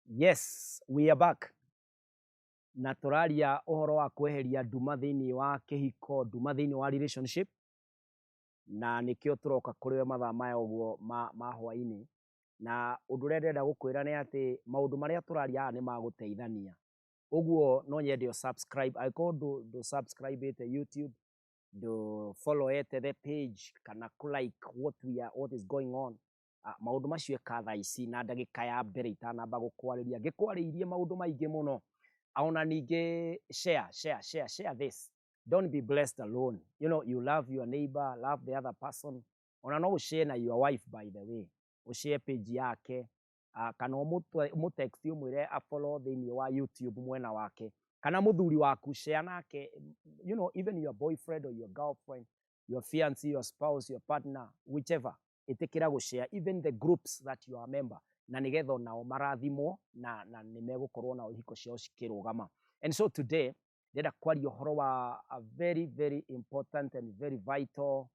Yes, we are back. Na tũraria ũhoro wa kweheria nduma thĩinĩ wa kĩhiko, nduma thĩinĩ wa relationship. Na nĩkĩo tũroka kũrĩ we mathaa maya ũguo ma hwainĩ. Na ũndũ ũrĩa ndĩrenda gũkwĩra nĩ atĩ maũndũ marĩa tũraria haha nĩ magũteithania. Ũguo no nyende subscribe. Angĩkorwo ndũ subscribe ĩte YouTube, ndũ follow ĩte the page kana like what is going on. Maũndũ macio eka thaa ici na ndagĩka ya mbere itanamba gũkwarĩria. Ngĩkwarĩirie maũndũ maingĩ mũno. Ona ningĩ share this. Don't be blessed alone. You know, you love your neighbor, love the other person. Ona no share na your wife, by the way. Share page yake. Kana ũmũtext ũmwĩre follow thĩinĩ wa YouTube mwena wake. Kana mũthuri waku share nake. You know, even your boyfriend or your girlfriend, your fiancé, your spouse, your partner, whichever. Ĩtĩkĩra gũshare even the groups that you are a member. Na nĩgetha nao marathimwo na nĩmegũkorwo na ihiko ciao cikĩrũgama. And so today, ndĩrenda kwaria ũhoro wa a very, very important and very vital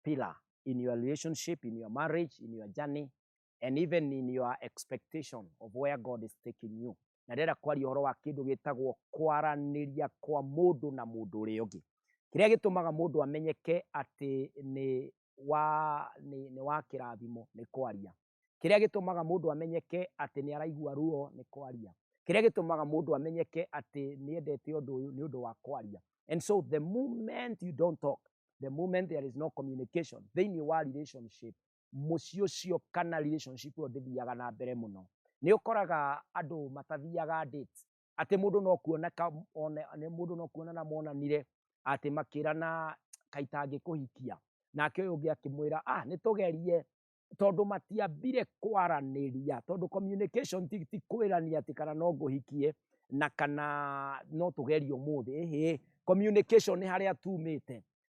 pillar in your relationship, in your marriage, in your journey, and even in your expectation of where God is taking you. Na ndĩrenda kwaria ũhoro wa kĩndũ gĩtagwo kwaranĩria kwa mũndũ na mũndũ ũrĩa ũngĩ. Kĩrĩa gĩtũmaga mũndũ amenyeke atĩ nĩ wa kĩrathimo nĩ kwaria. Kĩrĩa gĩtũmaga mũndũ amenyeke atĩ nĩ araigua ruo nĩ kwaria. Kĩrĩa gĩtũmaga mũndũ amenyeke atĩ nĩ endete ũndũ ũyũ nĩ ũndũ wa kwaria. And so the moment you don't talk, the moment there is no communication, thĩinĩ wa relationship, mũciĩ ũcio kana relationship ĩyo ndĩthiaga na mbere mũno. Nĩ ũkoraga andũ matathiaga dates. Atĩ mũndũ no kuonana monanire atĩ makĩrana kaita angĩkũhikia. Nake ũyũ ũngĩ akĩmwĩra nĩ tũgerie tondũ matiambire kwaranĩria, tondũ communication ti kwĩrania atĩ kana no ngũhikie na kana no tũgerie ũmũthĩ. Communication nĩ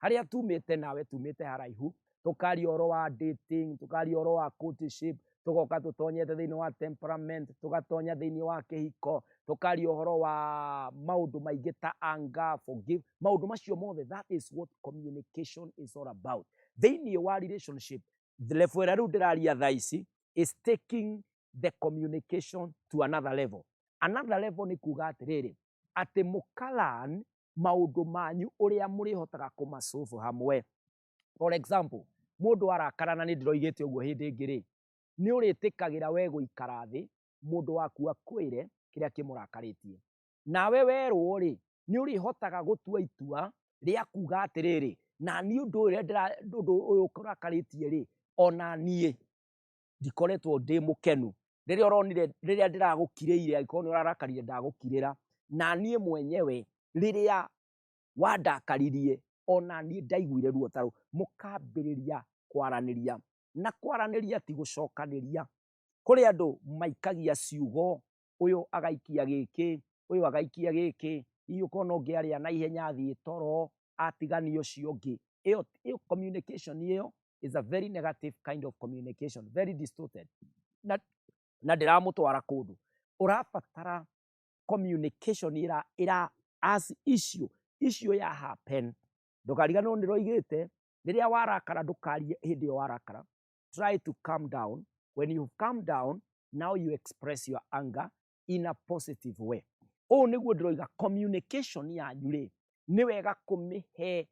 harĩa tumĩte nawe tumĩte haraihu. Tũkaria ũhoro wa dating, tũkaria ũhoro wa courtship, tũgoka tũtonyete thĩinĩ wa temperament, tũgatonya thĩinĩ wa kĩhiko, tũkaria ũhoro wa maũndũ maingĩ ta anger, forgive, maũndũ macio mothe. That is what communication is all about. Thĩinĩ wa relationship, the level ĩrĩa rĩu ndĩraria thaa ici is taking the communication to another level. Another level nĩ kuga atĩrĩrĩ, atĩ mũkalan maũndũ manyu ũrĩa mũrĩhotaga kũmasolve hamwe. For example, mũndũ arakara na nĩ ndĩroigĩte ũguo hĩndĩ ĩngĩ-rĩ, nĩ ũrĩtĩkagĩra we gũikara thĩ, mũndũ waku akwĩre kĩrĩa kĩmũrakarĩtie. Nawe werwo-rĩ, nĩ ũrĩhotaga gũtua itua rĩa kuga atĩrĩrĩ, na niĩ ũndũ ũyũ ũkũrakarĩtie-rĩ, ona niĩ ndikoretwo ndĩ mũkenu. Rĩrĩa ũronire rĩrĩa ndĩragũkirĩire angĩkorwo nĩ ũrarakarire ndagũkirĩra, na niĩ mwenyewe rĩrĩa wandakaririe ona niĩ ndaiguire ruo ta rũu. Mũkambĩrĩria kwaranĩria. Na kwaranĩria ti gũcokanĩria. Kũrĩ andũ maikagia ciugo, ũyũ agaikia gĩkĩ, ũyũ agaikia gĩkĩ, hihi ũkona ũngĩ arĩa na ihenya athiĩ toro, atigania ũcio ũngĩ. Ĩyo communication ĩyo is a very negative kind of communication, very distorted. Na ndĩramũtwara kũndũ. Ũrabatara communication as issue ya happen. Ndũkariganĩrwo nĩ ndĩroigĩte, rĩrĩa warakara ndũkarie hĩndĩ ĩyo warakara. Try to calm down. When you calm down, now you express your anger in a positive way. Ũũ nĩguo ndĩroiga communication yanyu-rĩ, nĩ wega kũmĩhe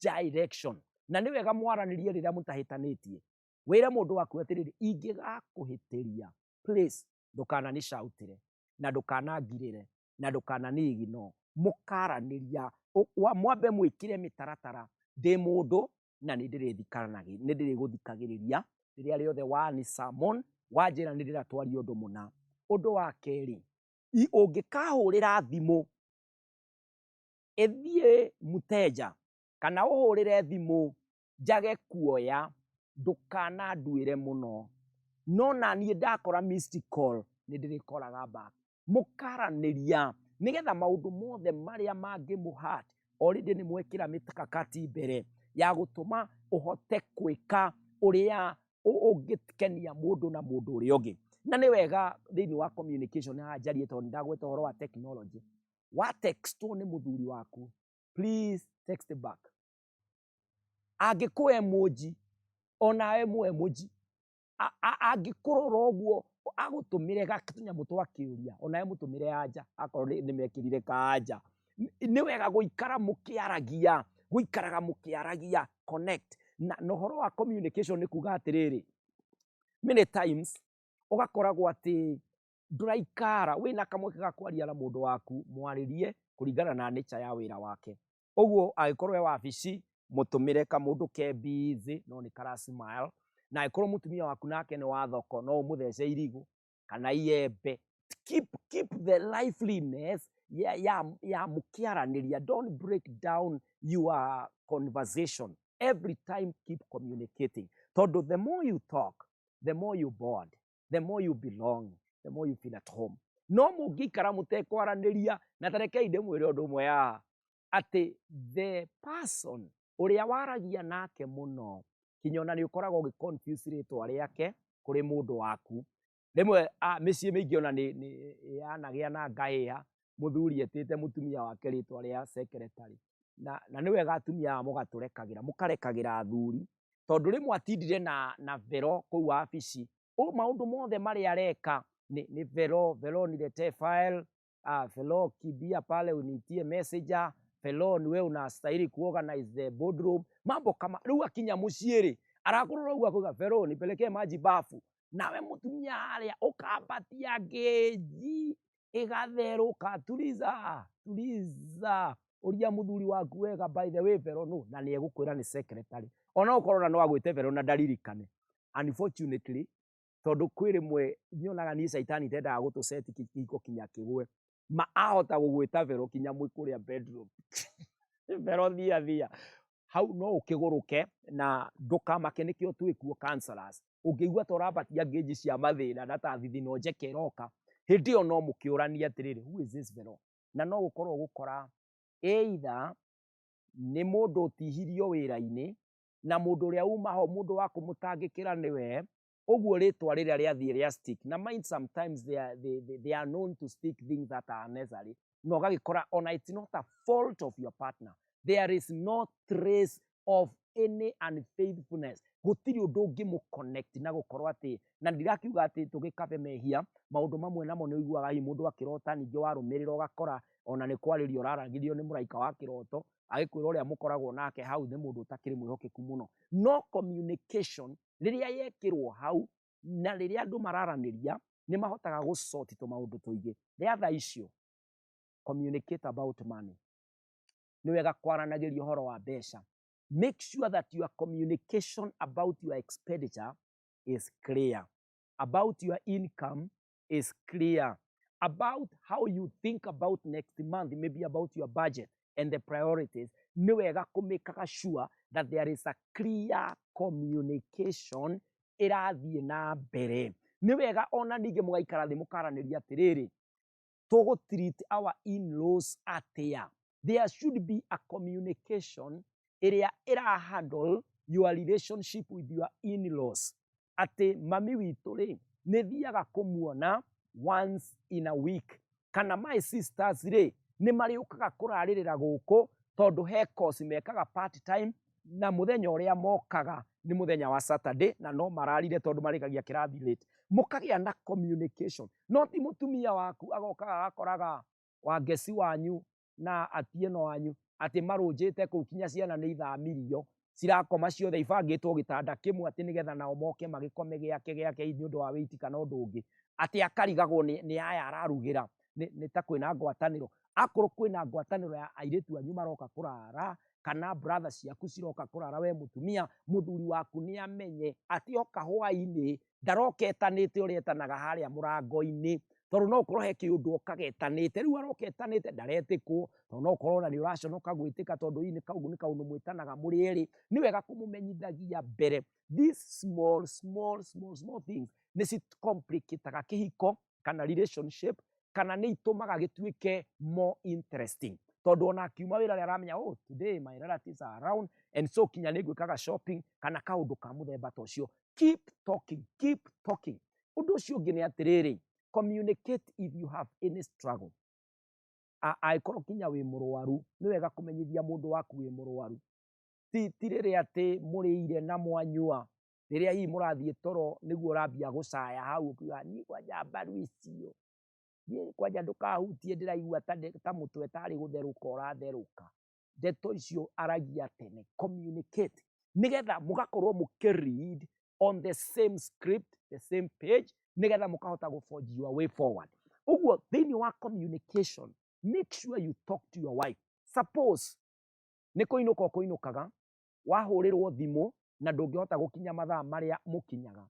direction. Na nĩ wega mwaranĩrie rĩrĩa mũtahĩtanĩtie. Wĩre mũndũ waku atĩrĩrĩ, ingĩgakũhĩtĩria, please ndũkananĩ shout-ĩre na ndũkanangirĩre na ndũkananĩ-ignore. Mũkaranĩria, mwambe mwĩkĩre mĩtaratara. Ndĩ mũndũ na nĩ ndĩrĩgũthikagĩrĩria rĩrĩa rĩothe wani sermon, wanjĩra nĩ ndĩratwaria ũndũ mũna. Ũndũ wa kerĩ, ũngĩkahũrĩra thimũ ĩthiĩ mũteja kana ũhũrĩre thimũ njage kuoya, ndũkananduĩre mũno. No na niĩ ndakora missed call nĩ ndĩrĩkoraga back. Mũkaranĩria nĩgetha maũndũ mothe marĩa mangĩmũ-hurt already nĩ mwekĩra mĩkakati mbere ya gũtũma ũhote gwĩka ũrĩa ũngĩkenia mũndũ na mũndũ ũrĩa ũngĩ. Na nĩ wega thĩinĩ wa communication haha njarie tondũ ndagweta ũhoro wa technology. Wa textwo nĩ mũthuri waku, please text back. Angĩkũ emoji, onawe mu emoji. Angĩkũrora ũguo agutumire gatunyamũ twa kĩũria onawe mũtũmĩre anja akorwo nĩmekĩrire kanja. Nĩ wega gũikara mũkĩaragia connect na ũhoro wa communication nĩ kuga atĩrĩrĩ, many times ũgakoragwo atĩ ndũraikara wĩna kamweke ga kwaria na mũndũ waku mwarĩrie kũringana na nature ya wĩra wake. Ũguo angĩkorwo e wabici mũtũmĩre kamũndũ ke busy no nĩ kara smile, na angĩkorwo mũtumia waku nake nĩ wa thoko no ũmũthece irigũ kana iembe. Keep the liveliness ya mũkĩaranĩria. Don't break down your conversation. Every time keep communicating. Tondũ the more you talk, the more you bond, the more you belong, the more you feel at home. No mũngĩikara mũtekwaranĩria, na tarekei ndĩmwĩre ũndũ ũmwe haha, atĩ the person ũrĩa waragia nake mũno kinya ona nĩ ũkoragwo ũgĩ-confuse rĩtwa rĩake kũrĩ mũndũ waku. Rĩmwe mĩciĩ mĩingĩ ona nĩ yanagĩa na ngahĩha, mũthuri etĩte mũtumia wake rĩtwa rĩa secretary. Na nĩ wega atumia aya mũkarekagĩra athuri, tondũ rĩmwe atindire na Vero kũu wabici, maũndũ mothe marĩa areka nĩ Vero niletee file, Vero kimbia pale unitie messenger, Vero niwe unastahili kuorganize the boardroom, mambo kama rĩu akinya mũciĩ-rĩ arakũrora ũguo akauga Vero nipelekee maji bafu, nawe mũtumia harĩa ũkambatia ngĩnji ĩgatherũka. Tuliza ũria mũthuri waku wega, by the way Vero no, na nĩ egũkwĩra nĩ secretary, ona ũkorwo no agwĩte Vero na ndaririkane. Unfortunately, tondũ kwĩ rĩmwe nyonaga niĩ caitani ndendaga gũtũseti kĩhiko kinya kĩgwe, ahota gũgwĩta Vero kinya mwĩ kũrĩa bedroom. Vero thia hau no ũkĩgũrũke na ndũkamake, nĩkĩo twĩkuo counselors. Ũngĩigua ta ũrambatia ngĩnji cia mathĩna na ta thithino njeke ĩroka, hĩndĩ ĩyo no mũkĩũranie atĩrĩrĩ, who is this Vero? Na no gũkorwo gũkora either nĩ mũndũ ũtihirio wĩra-inĩ na mũndũ ũrĩa uma ho, mũndũ wa kũmũtangĩkĩra nĩwe, ũguo rĩtwa rĩrĩa rĩathiĩ rĩa stick. Na mind sometimes they are known to stick things that are unnecessary. No ũgagĩkora ona it's not a fault of your partner. There is no trace of any unfaithfulness. Gũtirĩ ũndũ ũngĩmũconnect na gũkorwo atĩ, na ndirakiuga atĩ tũgĩkabe mehia, maũndũ mamwe namo nĩ ũiguaga hihi mũndũ akĩrota ningĩ warũmĩrĩra ũgakora ona nĩ kwarĩrio ũraragĩrio nĩ mũraika wa kĩroto, agĩkwĩra ũrĩa mũkoragwo nake hau nĩ mũndũ ũtakĩrĩ mwĩhokeku mũno. No communication rĩrĩa yekĩrwo hau na rĩrĩa andũ mararanĩria nĩ mahotaga gũ-sort tũmaũndũ tũingĩ. Rĩa thaa icio, communicate about money. Nĩ wega kwaranagĩria ũhoro wa mbeca. Make sure that your communication about your expenditure is clear, about your income is clear, about how you think about next month, maybe about your budget and the priorities. Nĩ wega kũmĩkaga sure that there is a clear communication ĩrathiĩ na mbere. Nĩ wega ona ningĩ mũgaikara thĩ mũkaranĩria atĩrĩrĩ, tũgũ-treat our in-laws atĩa. There should be a communication ĩrĩa ĩra-handle your relationship with your in-laws. Atĩ mami witũ-rĩ nĩ thiaga kũmuona once in a week, kana my sisters-rĩ nĩ marĩũkaga kũrarĩrĩra gũkũ tondũ he course mekaga part time, na mũthenya ũrĩa mokaga nĩ mũthenya wa Saturday, na no mararire tondũ marĩkagia kĩrathi late. Mũkagĩa na communication. No ti mũtumia waku agokaga agakoraga Wangeci wanyu na Atieno wanyu atĩ marũnjĩte kũu kinya ciana nĩ ithamirio, cirakoma ciothe ibangĩtwo gĩtanda kĩmwe atĩ nĩgetha nao moke magĩkome gĩake nĩ ũndũ wa wĩiti kana ũndũ ũngĩ, atĩ akarigagwo nĩ aya ararugĩra, nĩ ta kwĩna ngwatanĩro. Akorwo kwĩna ngwatanĩro ya airĩtu anyu maroka kũrara, kana brother ciaku ciroka kũrara, we mũtumia, mũthuri waku nĩ amenye atĩ oka hwaĩ-inĩ ndaroka etanĩte ũrĩa etanaga harĩa mũrango-inĩ, tondũ no ũkorwo he kĩũndũ okaga etanĩte, rĩu aroka etanĩte ndaretĩkwo, tondũ no ũkorwo ona nĩ ũraconoka gwĩtĩka tondũ hihi nĩ kaũndũ mwĩtanaga mũrĩ erĩ. Nĩ wega kũmũmenyithagia mbere. These small things nĩ ci-complicate-aga kĩhiko kana relationship, kana nĩ itũmaga gĩtuĩke more interesting. Tondũ ona akiuma wĩra nĩ aramenya, oh today my relatives are around and so kinya nĩ ngwĩkaga shopping kana kaũndũ ka mũthemba ta ũcio. Keep talking. Ũndũ ũcio ũngĩ nĩ atĩrĩrĩ, communicate if you have any struggle. Angĩkorwo kinya wĩ mũrwaru, nĩ wega kũmenyithia mũndũ waku wĩ mũrwaru. Ti rĩrĩa atĩ mũrĩire na mwanyua riria hihi murathie toro niguo urambia gucaya hau ukiuga ni kwanja mbaru icio ni kwanja ndukahutie ndiraigua ta mutwe tari gutheruka uratheruka. Ndeto icio aragia tene. Communicate nigetha mugakorwo mukiread on the same script, the same page, nigetha mukahota forge your way forward. Uguo thiini wa communication, make sure you talk to your wife. Suppose ni kuinuka kuinukaga wahurirwo thimu na ndungihota gukinya mathaa maria mukinyaga,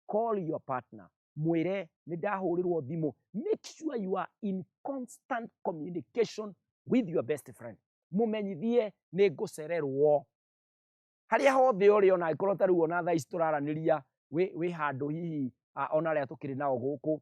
call your partner, mwire ni ndahurirwo thimu. Make sure you are in constant communication with your best friend. Mumenyithie ni ngucererwo haria hothe uri ona ikorwo ta riu ona thaa ici turaraniria wi handu hihi ona ria tukiri nao guku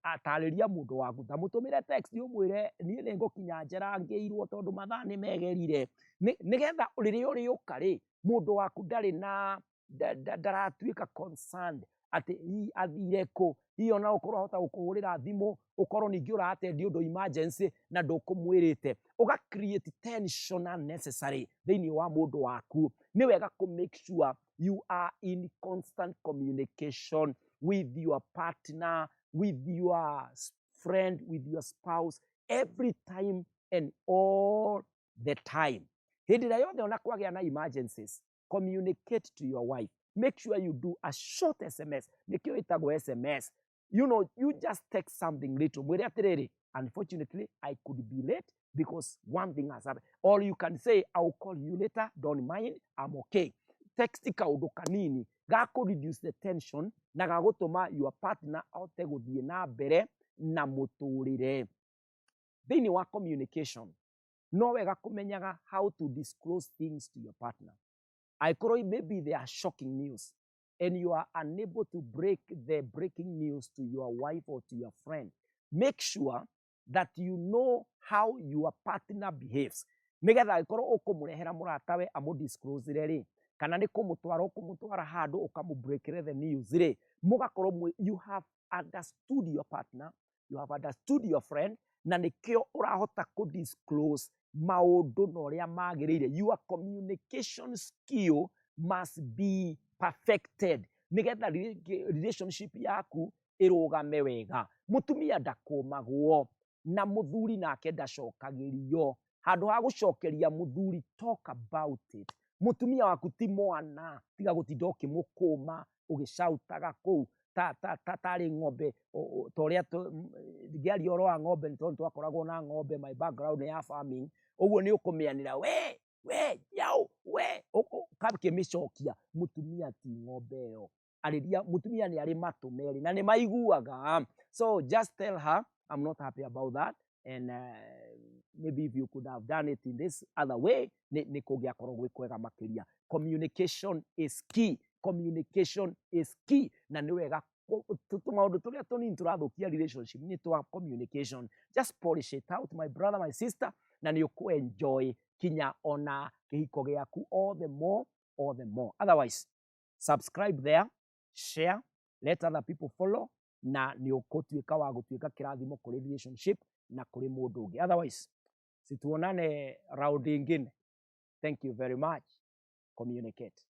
atariria mundu waku ta mutumire text umwire nie ni ngukinya njera ngiirwo tondu mathaa ni megerire nigetha riria uriuka ri mundu waku ndari na ndaratuika concerned ati athire ku hihi ona ukorwo hota gukuhurira thimu ukorwo ningi uratendi undu emergency na ndukumwirite uga create tension unnecessary thiini wa mundu waku. Ni wega ku make sure you are in constant communication with your partner, with your friend, with your spouse, every time and all the time. Hindi ria yothe ona kwagia na emergencies, communicate to your wife. Make sure you do a short SMS. Nikio itagwo SMS. You know, you just text something little. Mwire atiriri, unfortunately, I could be late because one thing has happened. Or you can say, I'll call you later. Don't mind. I'm okay. Text kaundu kanini gaku reduce the tension na gagutuma your partner ahote guthie na mbere na muturire. Thiini wa communication, no wega kumenyaga how to disclose things to your partner. Aikorwo maybe they are shocking news and you are unable to break the breaking news to your wife or to your friend. Make sure that you know how your partner behaves. Nigetha aikorwo ukumurehera muratawe amudisclose ri kana ni kumutwara handu ukamubreakere the news ri mugakorwo you have understood your partner, you have understood your friend, na nikio urahota ku disclose maundu no ria magirire. Your communication skill must be perfected nigetha relationship yaku irugame wega. Mutumia ndakumagwo na muthuri nake ndacokagirio. Handu ha gucokeria muthuri, talk about it. Mutumia waku ti mwana tiga gutinda ukimukuma ugicautaga kuu tari ng'ombe toria ngiaria oro wa ng'ombe ni tondu twakoragwo na ng'ombe. My background ya farming, uguo ni ukumianira we yau we ukamicokia. Mutumia ti ng'ombe yo, ariria mutumia ni ari matu meri na ni maiguaga. So just tell her I'm not happy about that, and maybe if you could have done it in this other way ni kungiakorwo gwi kwega makiria. Communication is key. Communication is key. Na ni wega maundu turia tunini turathukia relationship ni twa communication. Just polish it out, my brother, my sister, na ni uku enjoy kinya ona kihiko giaku all the more. Otherwise, subscribe there, share, let other people follow, na ni ukutuika wa gutuika kirathimo kuri relationship na kuri mundu ungi. Otherwise, situonane round ingine. Thank you very much. Communicate.